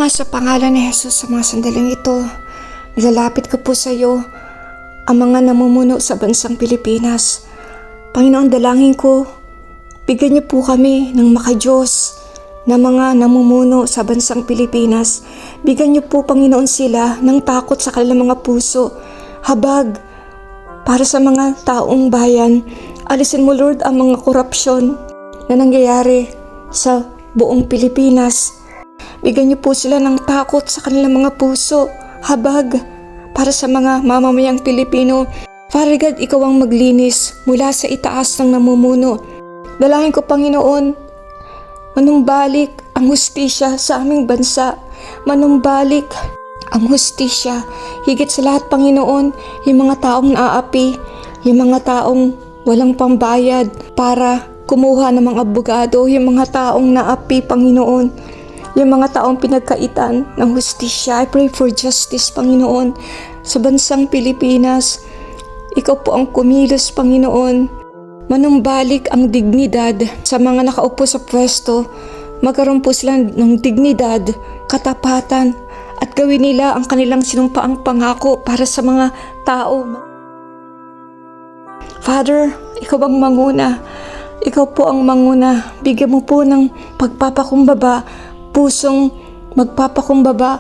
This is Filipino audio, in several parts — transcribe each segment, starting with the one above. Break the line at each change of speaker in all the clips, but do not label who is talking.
Ama, sa pangalan ni Jesus, sa mga sandaling ito, nilalapit ko po sa iyo ang mga namumuno sa bansang Pilipinas. Panginoon, dalangin ko, bigyan niyo po kami ng makadiyos na mga namumuno sa bansang Pilipinas. Bigyan niyo po, Panginoon, sila ng takot sa kanilang mga puso, habag para sa mga taong bayan. Alisin mo, Lord, ang mga korupsyon na nangyayari sa buong Pilipinas. Bigyan niyo po sila ng takot sa kanilang mga puso, habag para sa mga mamamayang Pilipino. Father God, ikaw ang maglinis mula sa itaas ng namumuno. Dalangin ko, Panginoon, manumbalik ang hustisya sa aming bansa. Manumbalik ang hustisya. Higit sa lahat, Panginoon, yung mga taong naaapi, yung mga taong walang pambayad para kumuha ng mga abogado, yung mga taong naapi, Panginoon, yung mga taong pinagkaitan ng hustisya. I pray for justice, Panginoon, sa bansang Pilipinas. Ikaw po ang kumilos, Panginoon. Manumbalik ang dignidad sa mga nakaupo sa pwesto. Magkaroon po sila ng dignidad, katapatan, at gawin nila ang kanilang sinumpaang pangako para sa mga tao. Father, ikaw ang manguna. Ikaw po ang manguna. Bigyan mo po ng pagpapakumbaba, pusong magpapakumbaba,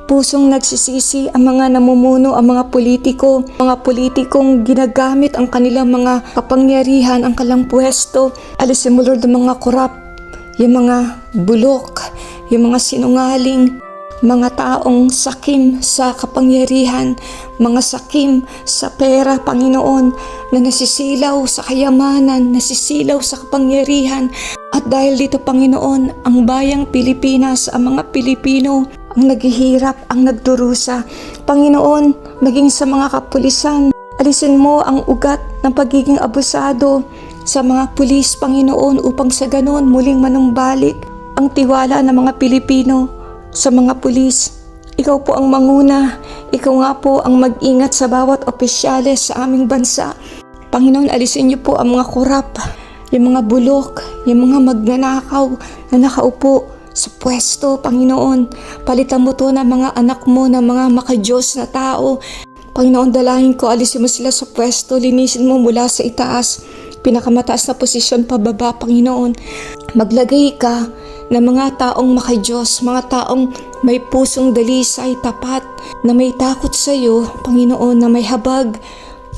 pusong nagsisisi ang mga namumuno, ang mga politikong ginagamit ang kanilang mga kapangyarihan, ang kanilang pwesto. Alisin mo, Lord, ang mga korap, yung mga bulok, yung mga sinungaling, mga taong sakim sa kapangyarihan, mga sakim sa pera, Panginoon, na nasisilaw sa kayamanan, nasisilaw sa kapangyarihan. At dahil dito, Panginoon, ang bayang Pilipinas, ang mga Pilipino, ang naghihirap, ang nagdurusa. Panginoon, maging sa mga kapulisan, alisin mo ang ugat ng pagiging abusado sa mga pulis, Panginoon, upang sa ganon muling manumbalik ang tiwala ng mga Pilipino sa mga pulis. Ikaw po ang manguna. Ikaw nga po ang mag-ingat sa bawat opisyales sa aming bansa. Panginoon, alisin niyo po ang mga korap, yung mga bulok, yung mga magnanakaw na nakaupo sa pwesto, Panginoon. Palitan mo to ng mga anak mo, ng mga makadiyos na tao. Panginoon, dalangin ko, alisin mo sila sa pwesto, linisin mo mula sa itaas, pinakamataas na posisyon pababa, Panginoon. Maglagay ka ng mga taong makadiyos, mga taong may pusong dalisay, tapat, na may takot sa iyo, Panginoon, na may habag,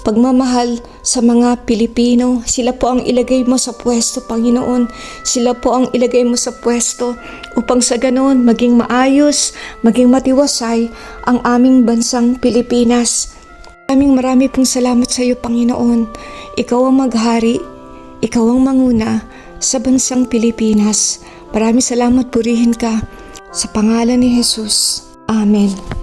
pagmamahal sa mga Pilipino. Sila po ang ilagay mo sa pwesto, Panginoon. Sila po ang ilagay mo sa pwesto upang sa ganon maging maayos, maging matiwasay ang aming bansang Pilipinas. Marami pong salamat sa iyo, Panginoon. Ikaw ang maghari, ikaw ang manguna sa bansang Pilipinas. Maraming salamat, purihin ka. Sa pangalan ni Jesus. Amen.